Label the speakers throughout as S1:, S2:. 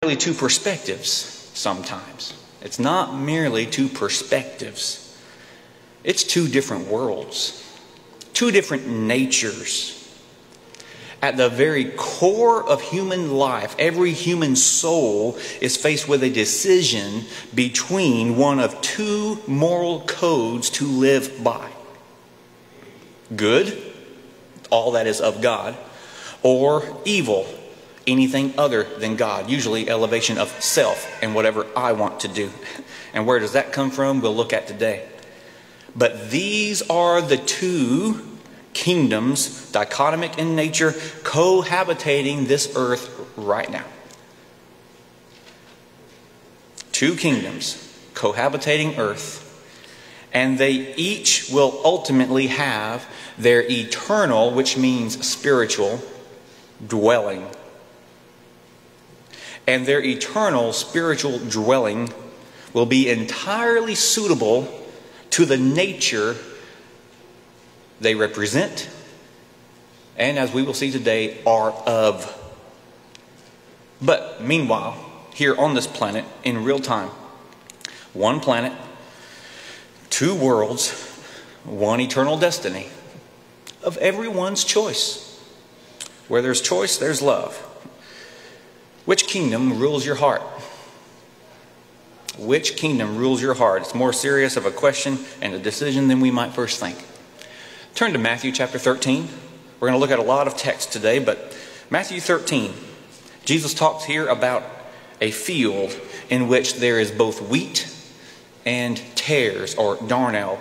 S1: merely two perspectives sometimes. It's not merely two perspectives. It's two different worlds, two different natures. At the very core of human life, every human soul is faced with a decision between one of two moral codes to live by. Good, all that is of God, or evil, anything other than God, usually elevation of self and whatever I want to do. And where does that come from? We'll look at today. But these are the two kingdoms, dichotomic in nature, cohabitating this earth right now. Two kingdoms cohabitating earth, and they each will ultimately have their eternal, which means spiritual, dwelling. And their eternal spiritual dwelling will be entirely suitable to the nature they represent, and as we will see today, are of. But meanwhile, here on this planet, in real time, one planet, two worlds, one eternal destiny of everyone's choice. Where there's choice, there's love. Which kingdom rules your heart? Which kingdom rules your heart? It's more serious of a question and a decision than we might first think. Turn to Matthew chapter 13. We're going to look at a lot of text today, but Matthew 13, Jesus talks here about a field in which there is both wheat and tares or darnel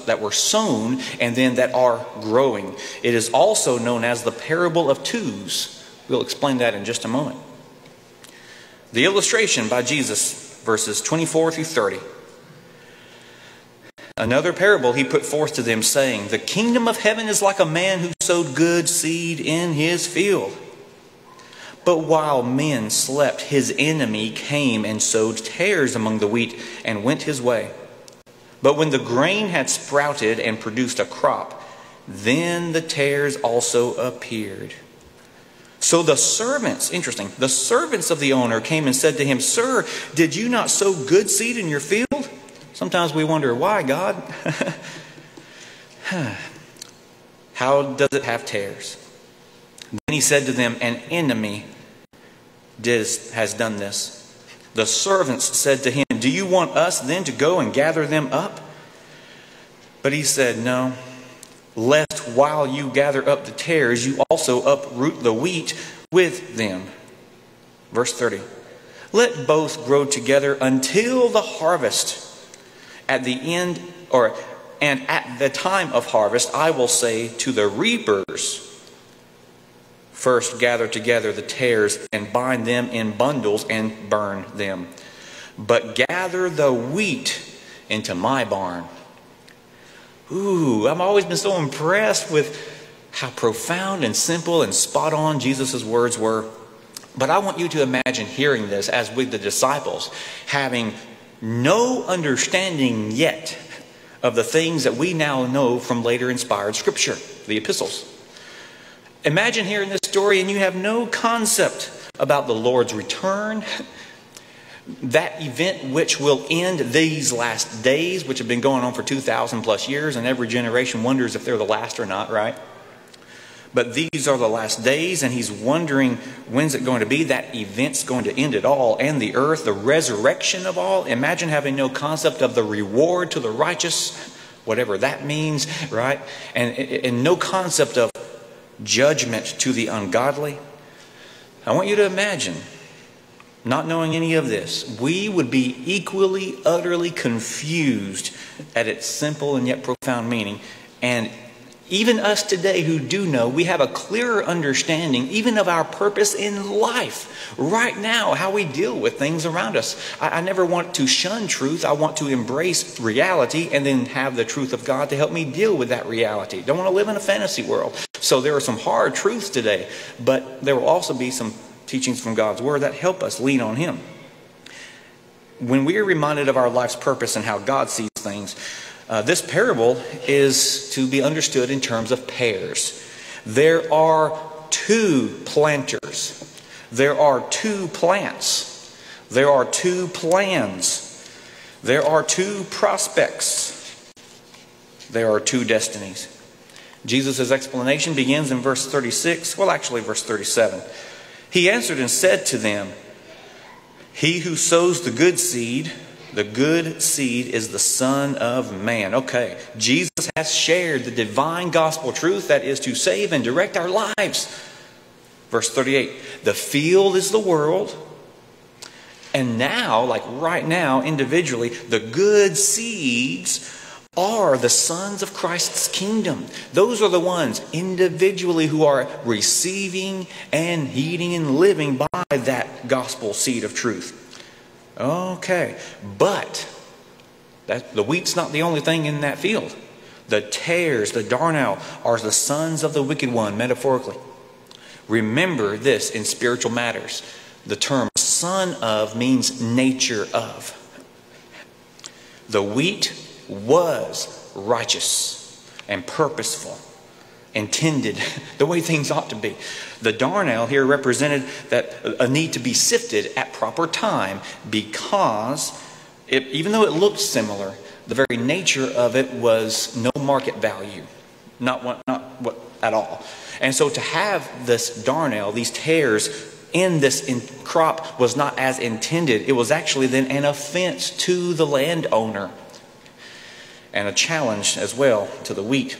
S1: that were sown and then that are growing. It is also known as the parable of twos. We'll explain that in just a moment. The illustration by Jesus, verses 24 through 30. Another parable he put forth to them, saying, the kingdom of heaven is like a man who sowed good seed in his field. But while men slept, his enemy came and sowed tares among the wheat and went his way. But when the grain had sprouted and produced a crop, then the tares also appeared. So the servants, interesting, the servants of the owner came and said to him, Sir, did you not sow good seed in your field? Sometimes we wonder, why, God? How does it have tares? Then he said to them, an enemy has done this. The servants said to him, do you want us then to go and gather them up? But he said, no, lest while you gather up the tares, you also uproot the wheat with them. Verse 30. Let both grow together until the harvest. At the end, and at the time of harvest, I will say to the reapers, first gather together the tares and bind them in bundles and burn them. But gather the wheat into my barn. Ooh, I've always been so impressed with how profound and simple and spot on Jesus' words were. But I want you to imagine hearing this as with the disciples, having no understanding yet of the things that we now know from later inspired scripture, the epistles. Imagine hearing this story and you have no concept about the Lord's return, that event which will end these last days, which have been going on for 2,000 plus years, and every generation wonders if they're the last or not, right? But these are the last days, and he's wondering, when's it going to be? That event's going to end it all, and the earth, the resurrection of all. Imagine having no concept of the reward to the righteous, whatever that means, right? And no concept of judgment to the ungodly. I want you to imagine, not knowing any of this, we would be equally, utterly confused at its simple and yet profound meaning. And even us today who do know, we have a clearer understanding even of our purpose in life. Right now, how we deal with things around us. I never want to shun truth. I want to embrace reality and then have the truth of God to help me deal with that reality. Don't want to live in a fantasy world. So there are some hard truths today, but there will also be some teachings from God's Word that help us lean on Him. When we are reminded of our life's purpose and how God sees things, this parable is to be understood in terms of pairs. There are two planters. There are two plants. There are two plans. There are two prospects. There are two destinies. Jesus' explanation begins in verse 36. Well, actually, verse 37. He answered and said to them, "He who sows the good seed is the Son of Man." Okay, Jesus has shared the divine gospel truth that is to save and direct our lives. Verse 38, the field is the world. And now, like right now, individually, the good seeds are the sons of Christ's kingdom. Those are the ones individually who are receiving and heeding and living by that gospel seed of truth. Okay, but the wheat's not the only thing in that field. The tares, the darnel, are the sons of the wicked one, metaphorically. Remember this in spiritual matters. The term son of means nature of. The wheat was righteous and purposeful, intended the way things ought to be. The darnel here represented that a need to be sifted at proper time, because even though it looked similar, the very nature of it was no market value, not what at all. And so to have this darnel, these tares in this crop, was not as intended. It was actually then an offense to the landowner and a challenge as well to the wheat.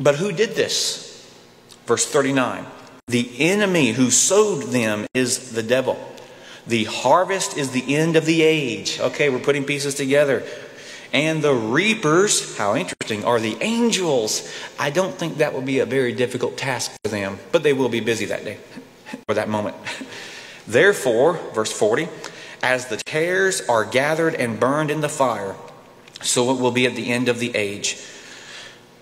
S1: But who did this? Verse 39. The enemy who sowed them is the devil. The harvest is the end of the age. Okay, we're putting pieces together. And the reapers, how interesting, are the angels. I don't think that will be a very difficult task for them, but they will be busy that day, or that moment. Therefore, verse 40, as the tares are gathered and burned in the fire, so it will be at the end of the age.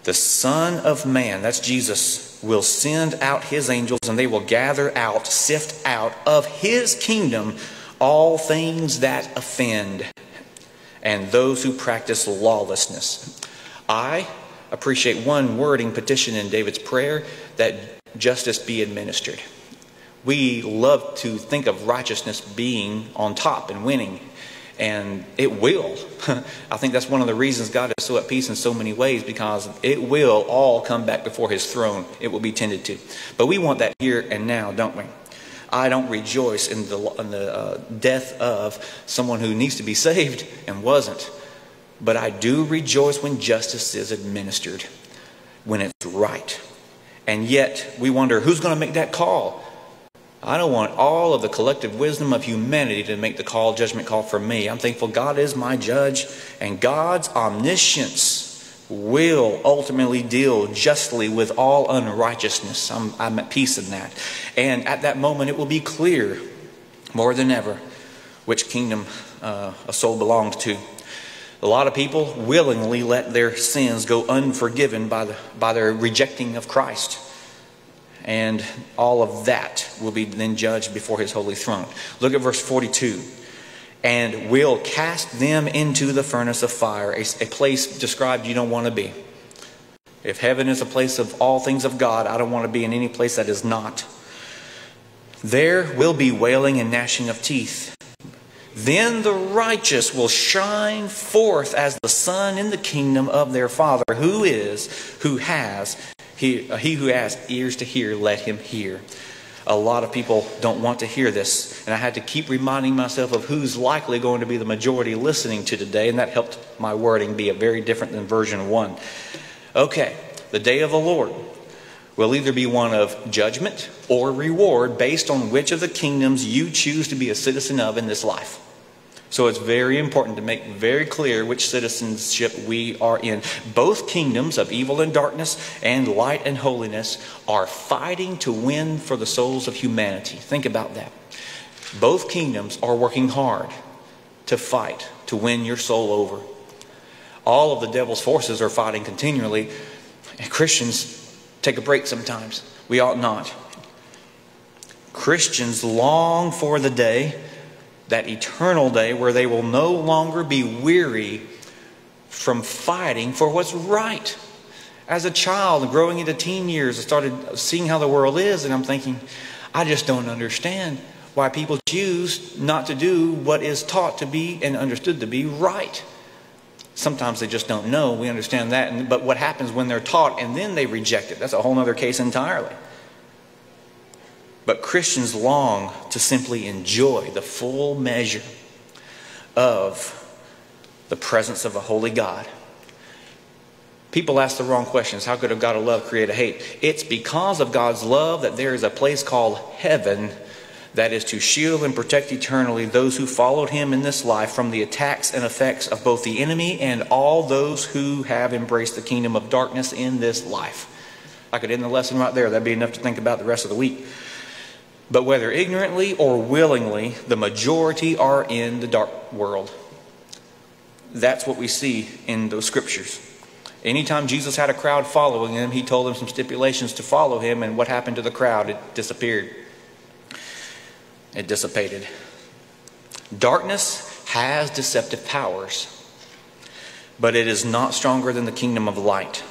S1: The Son of Man, that's Jesus, will send out his angels, and they will gather out, sift out of his kingdom all things that offend, and those who practice lawlessness. I appreciate one wording petition in David's prayer, that justice be administered. We love to think of righteousness being on top and winning, and it will. I think that's one of the reasons God is so at peace in so many ways, because it will all come back before his throne. It will be tended to. But we want that here and now, don't we? I don't rejoice in the death of someone who needs to be saved and wasn't. But I do rejoice when justice is administered, when it's right. And yet we wonder, who's going to make that call? I don't want all of the collective wisdom of humanity to make the judgment call for me. I'm thankful God is my judge, and God's omniscience will ultimately deal justly with all unrighteousness. I'm at peace in that. And at that moment, it will be clear more than ever which kingdom a soul belongs to. A lot of people willingly let their sins go unforgiven by their rejecting of Christ. And all of that will be then judged before his holy throne. Look at verse 42. And will cast them into the furnace of fire, a place described you don't want to be. If heaven is a place of all things of God, I don't want to be in any place that is not. There will be wailing and gnashing of teeth. Then the righteous will shine forth as the sun in the kingdom of their Father. He who has ears to hear, let him hear. A lot of people don't want to hear this, and I had to keep reminding myself of who's likely going to be the majority listening to today, and that helped my wording be very different than version 1. Okay, the day of the Lord will either be one of judgment or reward based on which of the kingdoms you choose to be a citizen of in this life. So it's very important to make very clear which citizenship we are in. Both kingdoms of evil and darkness and light and holiness are fighting to win for the souls of humanity. Think about that. Both kingdoms are working hard to fight to win your soul over. All of the devil's forces are fighting continually, and Christians take a break sometimes. We ought not. Christians long for the day, that eternal day, where they will no longer be weary from fighting for what's right. As a child growing into teen years, I started seeing how the world is, and I'm thinking, I just don't understand why people choose not to do what is taught to be and understood to be right. Sometimes they just don't know. We understand that. But what happens when they're taught and then they reject it? That's a whole other case entirely. But Christians long to simply enjoy the full measure of the presence of a holy God. People ask the wrong questions. How could a God of love create a hate? It's because of God's love that there is a place called heaven that is to shield and protect eternally those who followed him in this life from the attacks and effects of both the enemy and all those who have embraced the kingdom of darkness in this life. I could end the lesson right there. That'd be enough to think about the rest of the week. But whether ignorantly or willingly, the majority are in the dark world. That's what we see in those scriptures. Anytime Jesus had a crowd following him, he told them some stipulations to follow him, and what happened to the crowd? It disappeared. It dissipated. Darkness has deceptive powers, but it is not stronger than the kingdom of light.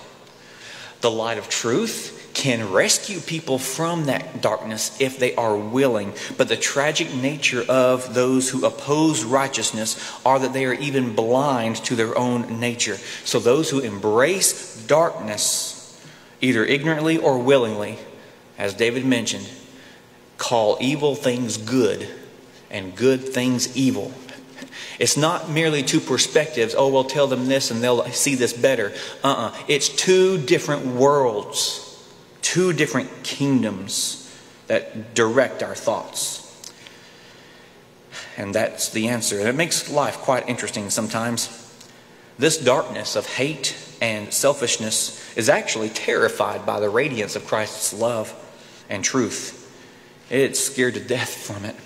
S1: The light of truth can rescue people from that darkness if they are willing. But the tragic nature of those who oppose righteousness are that they are even blind to their own nature. So those who embrace darkness, either ignorantly or willingly, as David mentioned, call evil things good and good things evil. It's not merely two perspectives. Oh, we'll tell them this and they'll see this better. It's two different worlds. Two different kingdoms that direct our thoughts. And that's the answer. And it makes life quite interesting sometimes. This darkness of hate and selfishness is actually terrified by the radiance of Christ's love and truth. It's scared to death from it.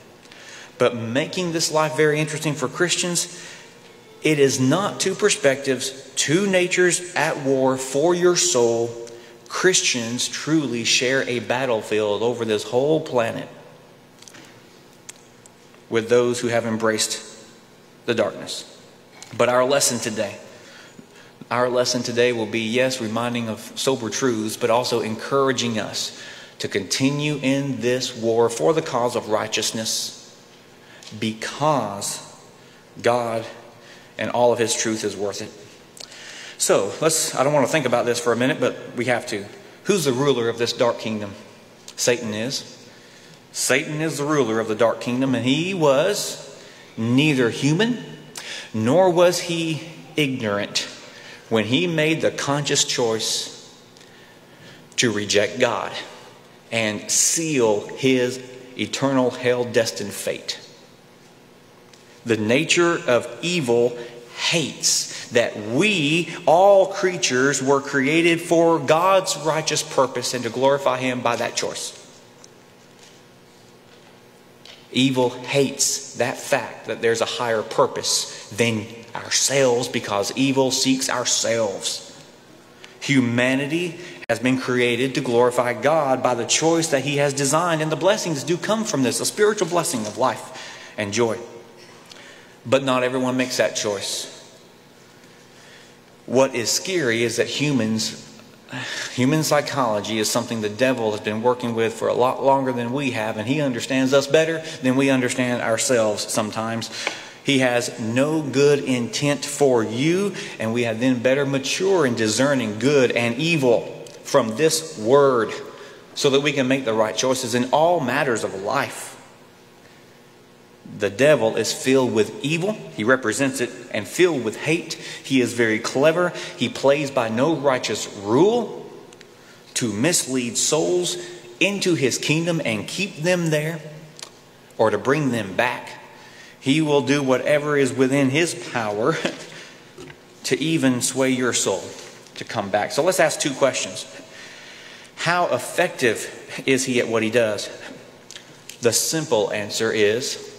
S1: But making this life very interesting for Christians, it is not two perspectives, two natures at war for your soul. Christians truly share a battlefield over this whole planet with those who have embraced the darkness. But our lesson today will be, yes, reminding of sober truths, but also encouraging us to continue in this war for the cause of righteousness, because God and all of his truth is worth it. So, I don't want to think about this for a minute, but we have to. Who's the ruler of this dark kingdom? Satan is. Satan is the ruler of the dark kingdom, and he was neither human nor was he ignorant when he made the conscious choice to reject God and seal his eternal hell-destined fate. The nature of evil hates that we, all creatures, were created for God's righteous purpose and to glorify him by that choice. Evil hates that fact that there's a higher purpose than ourselves, because evil seeks ourselves. Humanity has been created to glorify God by the choice that he has designed, and the blessings do come from this, a spiritual blessing of life and joy. But not everyone makes that choice. What is scary is that human psychology is something the devil has been working with for a lot longer than we have, and he understands us better than we understand ourselves sometimes. He has no good intent for you, and we have then better mature in discerning good and evil from this word so that we can make the right choices in all matters of life. The devil is filled with evil. He represents it, and filled with hate. He is very clever. He plays by no righteous rule to mislead souls into his kingdom and keep them there, or to bring them back. He will do whatever is within his power to even sway your soul to come back. So let's ask two questions. How effective is he at what he does? The simple answer is,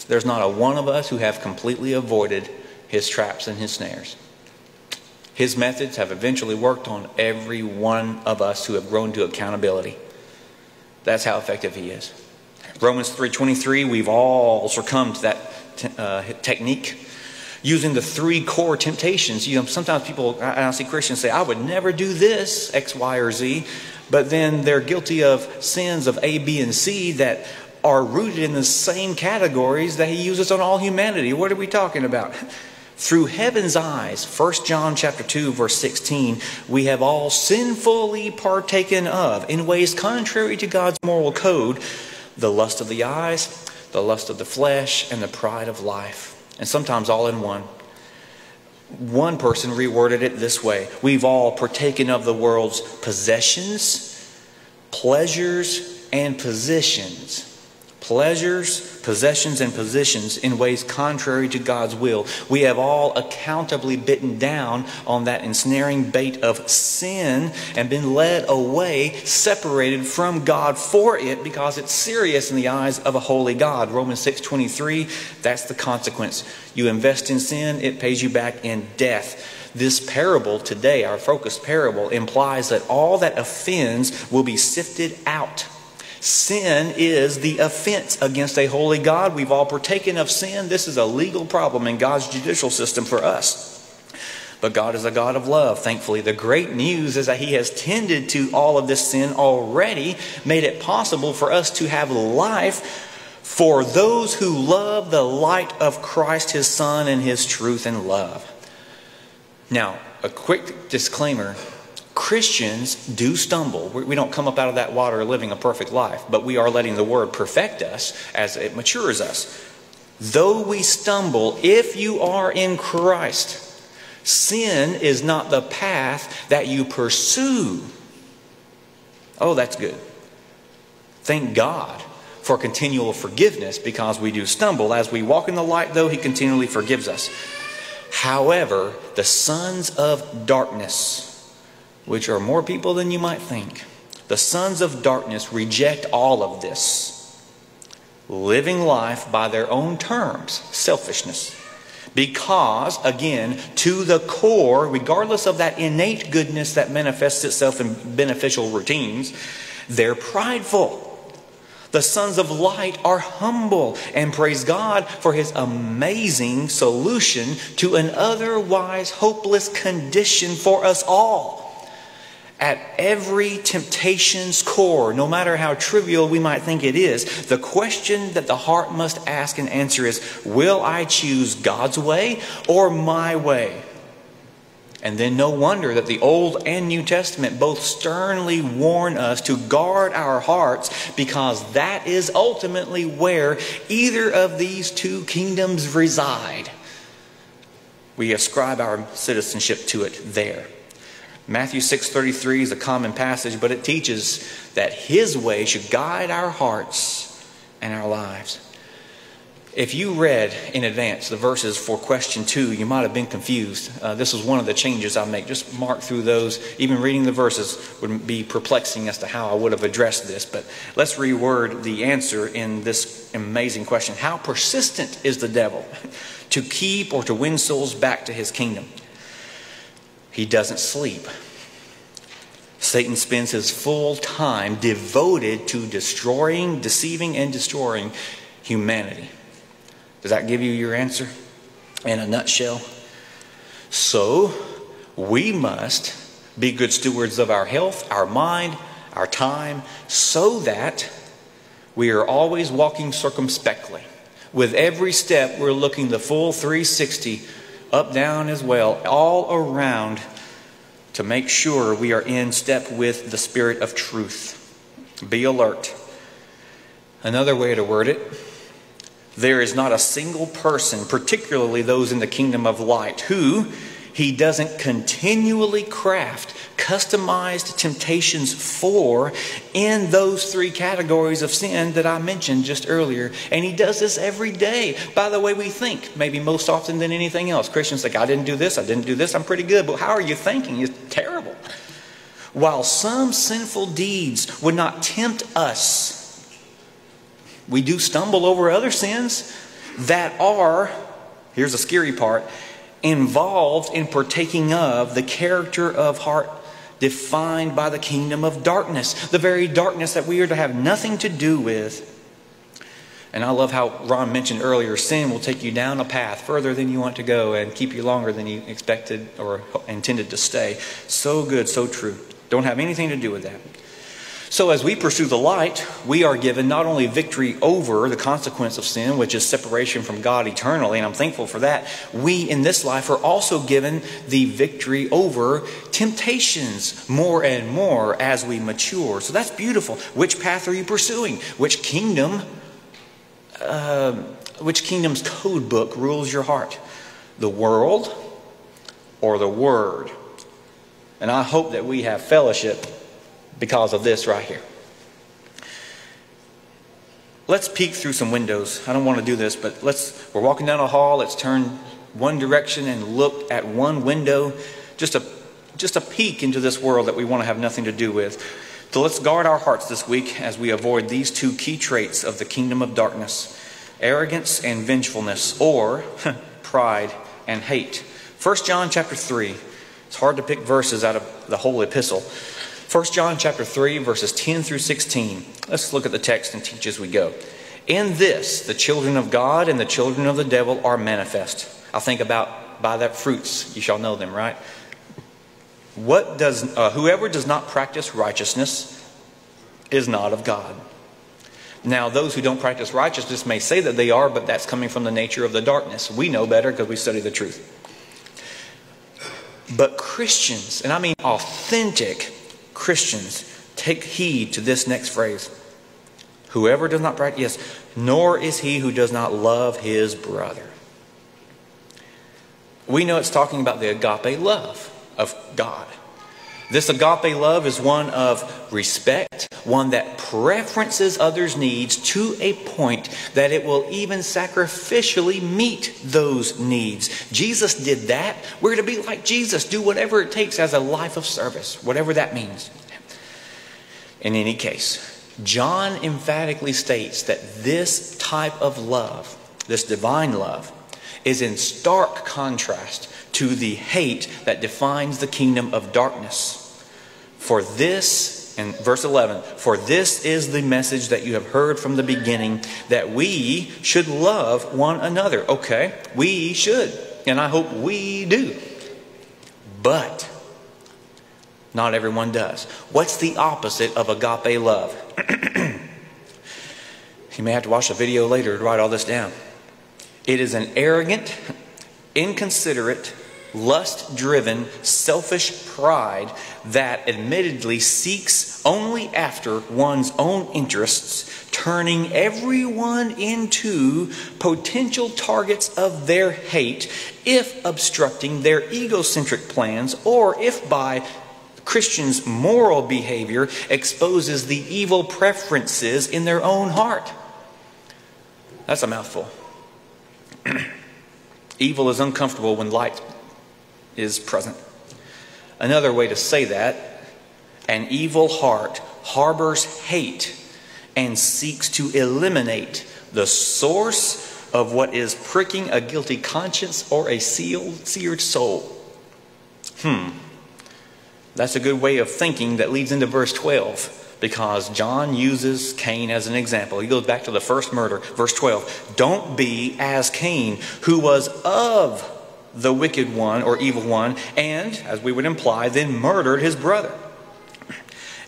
S1: there's not a one of us who have completely avoided his traps and his snares. His methods have eventually worked on every one of us who have grown to accountability. That's how effective he is. Romans 3:23, we've all succumbed to that technique, using the three core temptations. Sometimes people, I see Christians say, I would never do this, X, Y, or Z. but then they're guilty of sins of A, B, and C that are rooted in the same categories that he uses on all humanity. What are we talking about? Through heaven's eyes, 1 John chapter 2, verse 16, we have all sinfully partaken of, in ways contrary to God's moral code, the lust of the eyes, the lust of the flesh, and the pride of life. And sometimes all in one. One person reworded it this way: we've all partaken of the world's possessions, pleasures, and positions. Pleasures, possessions, and positions in ways contrary to God's will. We have all accountably bitten down on that ensnaring bait of sin and been led away, separated from God for it, because it's serious in the eyes of a holy God. Romans 6:23, that's the consequence. You invest in sin, it pays you back in death. This parable today, our focused parable, implies that all that offends will be sifted out. Sin is the offense against a holy God. We've all partaken of sin. This is a legal problem in God's judicial system for us. But God is a God of love, thankfully. The great news is that he has tended to all of this sin already, made it possible for us to have life for those who love the light of Christ, his Son, and his truth and love. Now, a quick disclaimer. Christians do stumble. We don't come up out of that water living a perfect life, but we are letting the Word perfect us as it matures us. Though we stumble, if you are in Christ, sin is not the path that you pursue. Oh, that's good. Thank God for continual forgiveness, because we do stumble. As we walk in the light, though, he continually forgives us. However, the sons of darkness, which are more people than you might think, the sons of darkness reject all of this, living life by their own terms, selfishness. Because, again, to the core, regardless of that innate goodness that manifests itself in beneficial routines, they're prideful. The sons of light are humble and praise God for his amazing solution to an otherwise hopeless condition for us all. At every temptation's core, no matter how trivial we might think it is, the question that the heart must ask and answer is, will I choose God's way or my way? And then no wonder that the Old and New Testament both sternly warn us to guard our hearts, because that is ultimately where either of these two kingdoms reside. We ascribe our citizenship to it there. Matthew 6:33 is a common passage, but it teaches that his way should guide our hearts and our lives. If you read in advance the verses for question 2, you might have been confused. This was one of the changes I make. Just mark through those. Even reading the verses would be perplexing as to how I would have addressed this. But let's reword the answer in this amazing question. How persistent is the devil to keep or to win souls back to his kingdom? He doesn't sleep. Satan spends his full time devoted to destroying, deceiving, and destroying humanity. Does that give you your answer in a nutshell? So, we must be good stewards of our health, our mind, our time, so that we are always walking circumspectly. With every step, we're looking the full 360, up, down as well, all around, to make sure we are in step with the Spirit of truth. Be alert. Another way to word it: there is not a single person, particularly those in the kingdom of light, who he doesn't continually craft customized temptations for in those 3 categories of sin that I mentioned just earlier. And he does this every day. By the way we think, maybe most often than anything else. Christians think, I didn't do this, I'm pretty good. But how are you thinking? It's terrible. While some sinful deeds would not tempt us, we do stumble over other sins that are, here's the scary part, involved in partaking of the character of heart defined by the kingdom of darkness, the very darkness that we are to have nothing to do with. And I love how Ron mentioned earlier, sin will take you down a path further than you want to go and keep you longer than you expected or intended to stay. So good, so true. Don't have anything to do with that. So as we pursue the light, we are given not only victory over the consequence of sin, which is separation from God eternally, and I'm thankful for that. We in this life are also given the victory over temptations more and more as we mature. So that's beautiful. Which path are you pursuing? Which kingdom's code book rules your heart? The world or the Word? And I hope that we have fellowship because of this right here. Let's peek through some windows. I don't want to do this, but we're walking down a hall. Let's turn one direction and look at one window. Just a peek into this world that we want to have nothing to do with. So let's guard our hearts this week as we avoid these two key traits of the kingdom of darkness: arrogance and vengefulness, or pride and hate. 1 John chapter 3. It's hard to pick verses out of the whole epistle. 1 John chapter 3, verses 10 through 16. Let's look at the text and teach as we go. In this, the children of God and the children of the devil are manifest. I think about, by their fruits you shall know them, right? Whoever does not practice righteousness is not of God. Now, those who don't practice righteousness may say that they are, but that's coming from the nature of the darkness. We know better because we study the truth. But Christians, and I mean authentic Christians, take heed to this next phrase. Whoever does not practice, yes, nor is he who does not love his brother. We know it's talking about the agape love of God. This agape love is one of respect, one that preferences others' needs to a point that it will even sacrificially meet those needs. Jesus did that. We're to be like Jesus, do whatever it takes as a life of service, whatever that means. In any case, John emphatically states that this type of love, this divine love, is in stark contrast to the hate that defines the kingdom of darkness. For this, in verse 11, for this is the message that you have heard from the beginning, that we should love one another. Okay, we should, and I hope we do. But not everyone does. What's the opposite of agape love? You may have to watch a video later to write all this down. It is an arrogant, inconsiderate, lust-driven, selfish pride that admittedly seeks only after one's own interests, turning everyone into potential targets of their hate if obstructing their egocentric plans, or if by Christians' moral behavior exposes the evil preferences in their own heart. That's a mouthful. Evil is uncomfortable when light is present. Another way to say that, an evil heart harbors hate and seeks to eliminate the source of what is pricking a guilty conscience or a seared soul. That's a good way of thinking that leads into verse 12, because John uses Cain as an example. He goes back to the first murder, verse 12. Don't be as Cain, who was of the wicked one or evil one, and, as we would imply, then murdered his brother.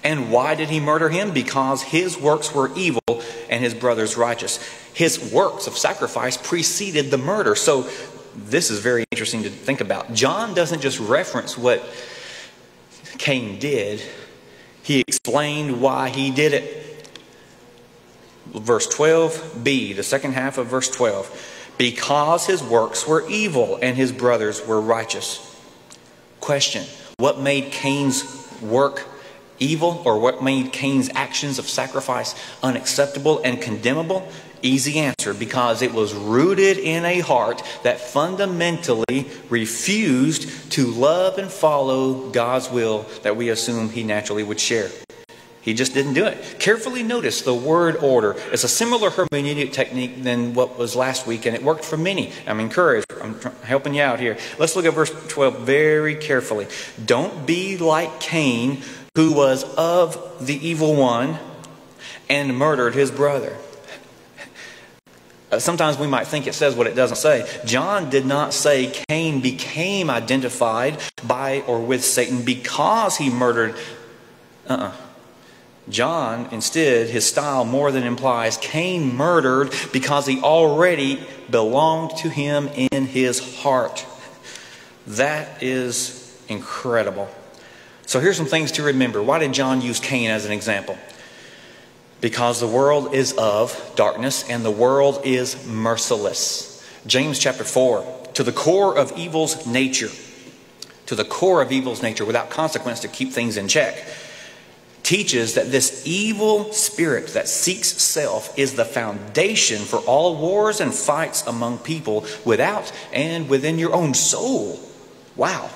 S1: And why did he murder him? Because his works were evil and his brother's righteous. His works of sacrifice preceded the murder. So this is very interesting to think about. John doesn't just reference what Cain did. He explained why he did it. Verse 12b, the second half of verse 12. Because his works were evil and his brothers were righteous. Question: what made Cain's work evil, or what made Cain's actions of sacrifice unacceptable and condemnable? Easy answer: because it was rooted in a heart that fundamentally refused to love and follow God's will that we assume he naturally would share. He just didn't do it. Carefully notice the word order. It's a similar hermeneutic technique than what was last week, and it worked for many. I'm encouraged. I'm helping you out here. Let's look at verse 12 very carefully. Don't be like Cain, who was of the evil one and murdered his brother. Sometimes we might think it says what it doesn't say. John did not say Cain became identified by or with Satan because he murdered. John, instead, his style more than implies Cain murdered because he already belonged to him in his heart. That is incredible. So here's some things to remember. Why did John use Cain as an example? Because the world is of darkness and the world is merciless. James chapter 4, to the core of evil's nature, without consequence to keep things in check, teaches that this evil spirit that seeks self is the foundation for all wars and fights among people without and within your own soul. Wow.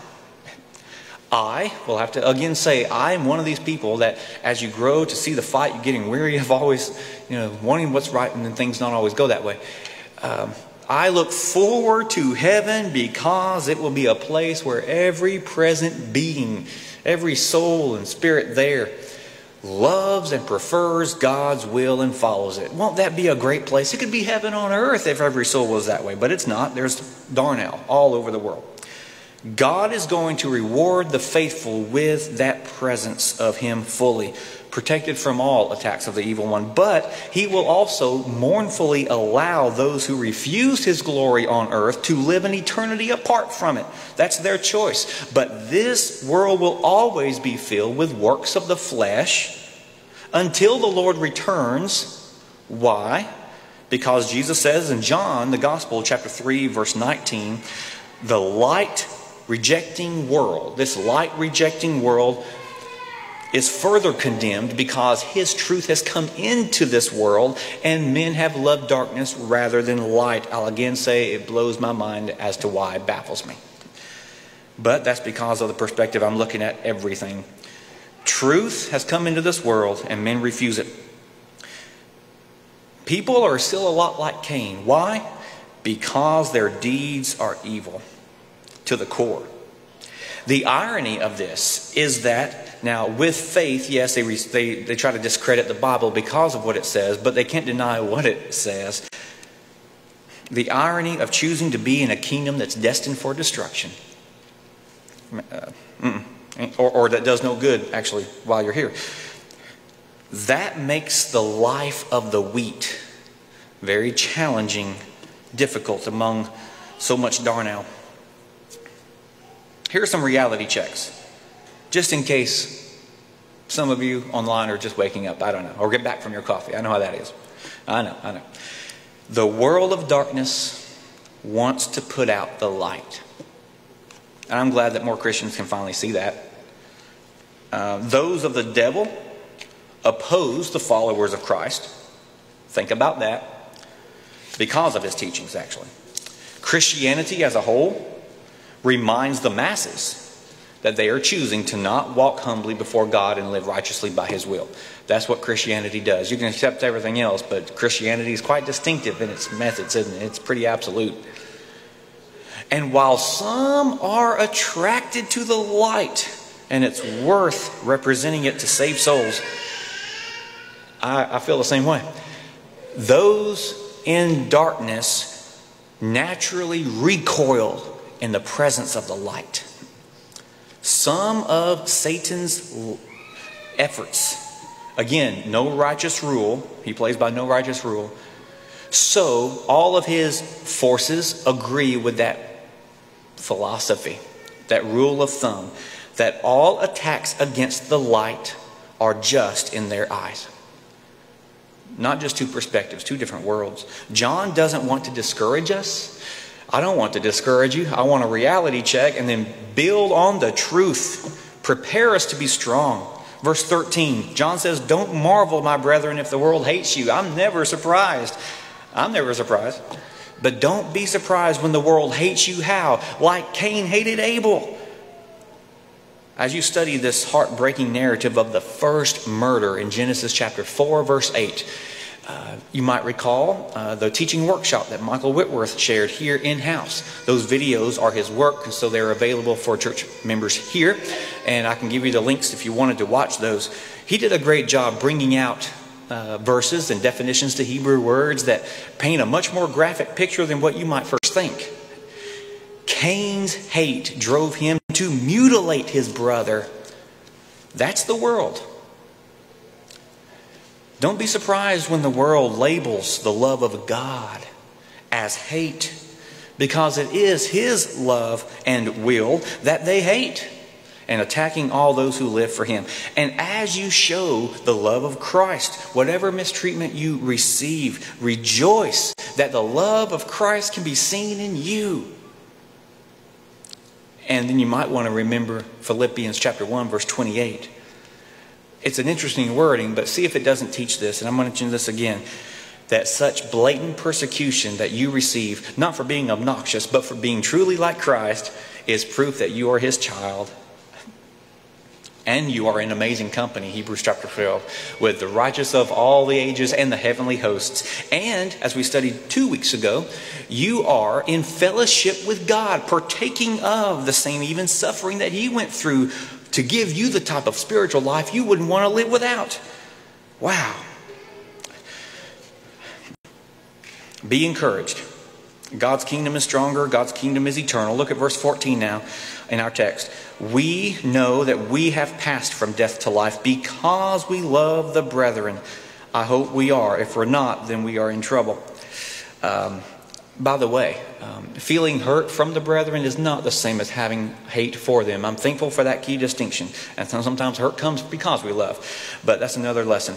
S1: I will have to again say, I am one of these people that as you grow to see the fight, you're getting weary of always, wanting what's right, and then things don't always go that way. I look forward to heaven because it will be a place where every present being, every soul and spirit there loves and prefers God's will and follows it. Won't that be a great place? It could be heaven on earth if every soul was that way, but it's not. There's darnell all over the world. God is going to reward the faithful with that presence of Him fully, protected from all attacks of the evil one. But He will also mournfully allow those who refuse His glory on earth to live an eternity apart from it. That's their choice. But this world will always be filled with works of the flesh until the Lord returns. Why? Because Jesus says in John, the Gospel, chapter 3, verse 19, the light-rejecting world, this light-rejecting world is further condemned because His truth has come into this world and men have loved darkness rather than light. I'll again say it blows my mind as to why, it baffles me. But that's because of the perspective I'm looking at everything. Truth has come into this world and men refuse it. People are still a lot like Cain. Why? Because their deeds are evil to the core. The irony of this is that now with faith, yes, they try to discredit the Bible because of what it says, but they can't deny what it says. The irony of choosing to be in a kingdom that's destined for destruction, or that does no good actually while you're here. That makes the life of the wheat very challenging, difficult among so much darnell. Here are some reality checks, just in case some of you online are just waking up, I don't know, or get back from your coffee. I know how that is. I know. The world of darkness wants to put out the light. And I'm glad that more Christians can finally see that. Those of the devil oppose the followers of Christ. Think about that. Because of his teachings, actually. Christianity as a whole reminds the masses that they are choosing to not walk humbly before God and live righteously by His will. That's what Christianity does. You can accept everything else, but Christianity is quite distinctive in its methods, isn't it? It's pretty absolute. And while some are attracted to the light, and it's worth representing it to save souls, I feel the same way. Those in darkness naturally recoil in the presence of the light. Some of Satan's efforts, again, no righteous rule, he plays by no righteous rule, so all of his forces agree with that philosophy, that rule of thumb, that all attacks against the light are just in their eyes. Not just two perspectives, two different worlds. John doesn't want to discourage us. I don't want to discourage you. I want a reality check and then build on the truth. Prepare us to be strong. Verse 13, John says, don't marvel, my brethren, if the world hates you. I'm never surprised. But don't be surprised when the world hates you. How? Like Cain hated Abel. As you study this heartbreaking narrative of the first murder in Genesis chapter 4, verse 8, you might recall the teaching workshop that Michael Whitworth shared here in-house. Those videos are his work, so they're available for church members here. And I can give you the links if you wanted to watch those. He did a great job bringing out verses and definitions to Hebrew words that paint a much more graphic picture than what you might first think. Cain's hate drove him to mutilate his brother. That's the world. Don't be surprised when the world labels the love of God as hate, because it is His love and will that they hate, and attacking all those who live for Him. And as you show the love of Christ, whatever mistreatment you receive, rejoice that the love of Christ can be seen in you. And then you might want to remember Philippians chapter 1, verse 28. It's an interesting wording, but see if it doesn't teach this. And I'm going to mention this again. That such blatant persecution that you receive, not for being obnoxious, but for being truly like Christ, is proof that you are His child. And you are in amazing company, Hebrews chapter 12, with the righteous of all the ages and the heavenly hosts. And, as we studied 2 weeks ago, you are in fellowship with God, partaking of the same even suffering that He went through to give you the type of spiritual life you wouldn't want to live without. Wow. Be encouraged. God's kingdom is stronger. God's kingdom is eternal. Look at verse 14 now in our text. We know that we have passed from death to life because we love the brethren. I hope we are. If we're not, then we are in trouble. By the way, feeling hurt from the brethren is not the same as having hate for them. I'm thankful for that key distinction. And sometimes hurt comes because we love. But that's another lesson.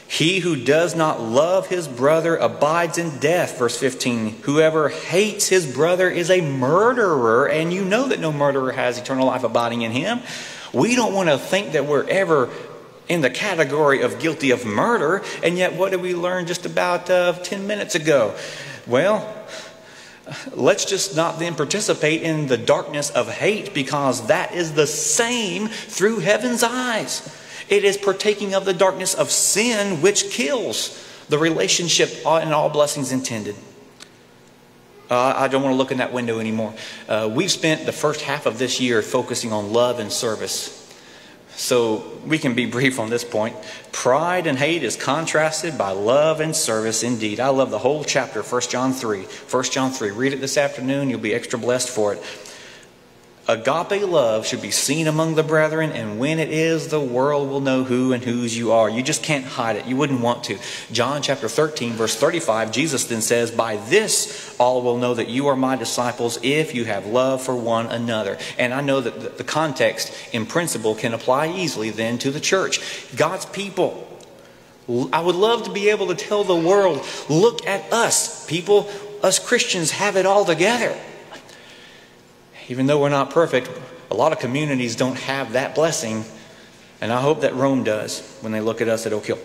S1: He who does not love his brother abides in death. Verse 15. Whoever hates his brother is a murderer, and you know that no murderer has eternal life abiding in him. We don't want to think that we're ever in the category of guilty of murder, and yet what did we learn just about 10 minutes ago? Well, let's just not then participate in the darkness of hate, because that is the same through heaven's eyes. It is partaking of the darkness of sin, which kills the relationship and all blessings intended. I don't want to look in that window anymore. We've spent the first half of this year focusing on love and service. So we can be brief on this point. Pride and hate is contrasted by love and service indeed. I love the whole chapter, 1 John 3. 1 John 3. Read it this afternoon. You'll be extra blessed for it. Agape love should be seen among the brethren, and when it is, the world will know who and whose you are. You just can't hide it. You wouldn't want to. John chapter 13, verse 35, Jesus then says, by this all will know that you are my disciples if you have love for one another. And I know that the context in principle can apply easily then to the church. God's people. I would love to be able to tell the world, look at us, people. Us Christians have it all together. Even though we're not perfect, a lot of communities don't have that blessing. And I hope that Rome does when they look at us at Oak Hill.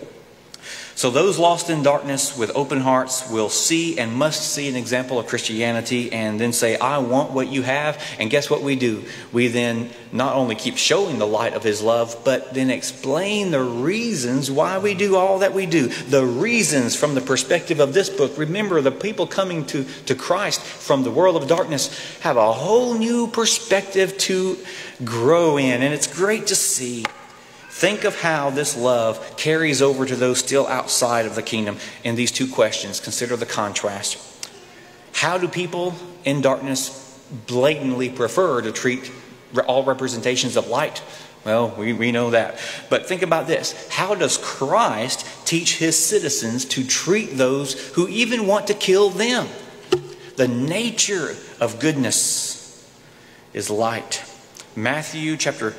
S1: So those lost in darkness with open hearts will see and must see an example of Christianity and then say, I want what you have. And guess what we do? We then not only keep showing the light of His love, but then explain the reasons why we do all that we do. The reasons from the perspective of this book. Remember, the people coming to Christ from the world of darkness have a whole new perspective to grow in. And it's great to see. Think of how this love carries over to those still outside of the kingdom in these two questions. Consider the contrast. How do people in darkness blatantly prefer to treat all representations of light? Well, we know that. But think about this. How does Christ teach His citizens to treat those who even want to kill them? The nature of goodness is light. Matthew chapter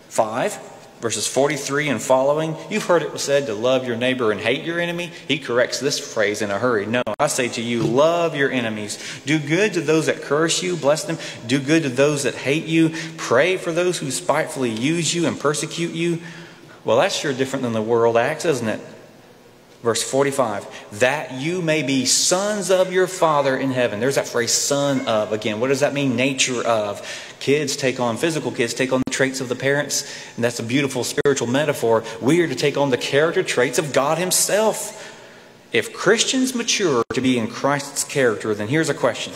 S1: 5. Verses 43 and following, you've heard it said to love your neighbor and hate your enemy. He corrects this phrase in a hurry. No, I say to you, love your enemies. Do good to those that curse you, bless them. Do good to those that hate you. Pray for those who spitefully use you and persecute you. Well, that's sure different than the world acts, isn't it? Verse 45, that you may be sons of your Father in heaven. There's that phrase, son of. Again, what does that mean? Nature of. Physical kids take on the traits of the parents. And that's a beautiful spiritual metaphor. We are to take on the character traits of God Himself. If Christians mature to be in Christ's character, then here's a question.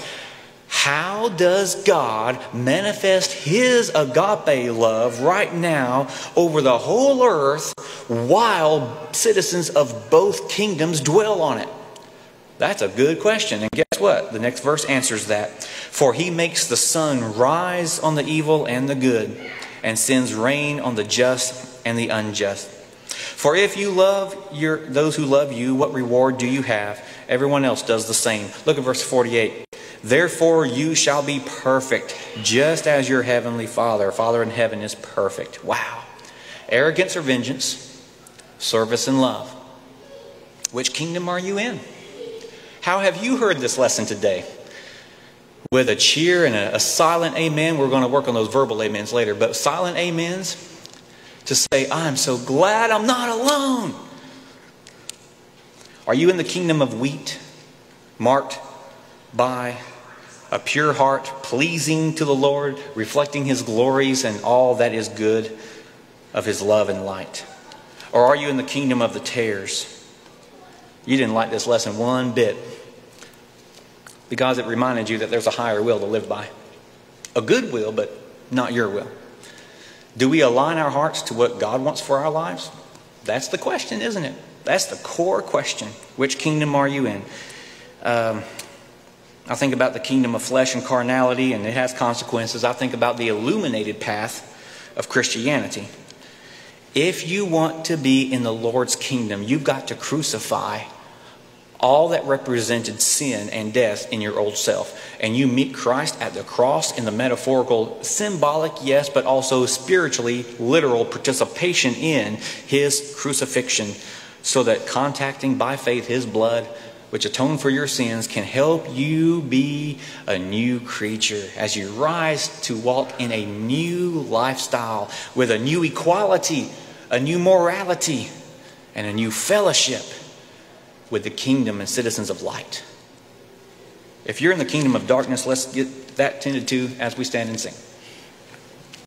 S1: How does God manifest His agape love right now over the whole earth while citizens of both kingdoms dwell on it? That's a good question. And guess what? The next verse answers that. For He makes the sun rise on the evil and the good, and sends rain on the just and the unjust. For if you love those who love you, what reward do you have? Everyone else does the same. Look at verse 48. Therefore you shall be perfect, just as your heavenly Father in heaven is perfect. Wow. Arrogance or vengeance, service and love. Which kingdom are you in? How have you heard this lesson today? With a cheer and a silent amen. We're going to work on those verbal amens later, but silent amens to say, I'm so glad I'm not alone. Are you in the kingdom of wheat, marked by a pure heart, pleasing to the Lord, reflecting His glories and all that is good of His love and light? Or are you in the kingdom of the tares? You didn't like this lesson one bit because it reminded you that there's a higher will to live by. A good will, but not your will. Do we align our hearts to what God wants for our lives? That's the question, isn't it? That's the core question. Which kingdom are you in? I think about the kingdom of flesh and carnality, and it has consequences. I think about the illuminated path of Christianity. If you want to be in the Lord's kingdom, you've got to crucify all that represented sin and death in your old self. And you meet Christ at the cross in the metaphorical, symbolic, yes, but also spiritually, literal participation in His crucifixion, so that contacting by faith His blood, which atoned for your sins, can help you be a new creature as you rise to walk in a new lifestyle with a new equality, a new morality, and a new fellowship with the kingdom and citizens of light. If you're in the kingdom of darkness, let's get that tended to as we stand and sing.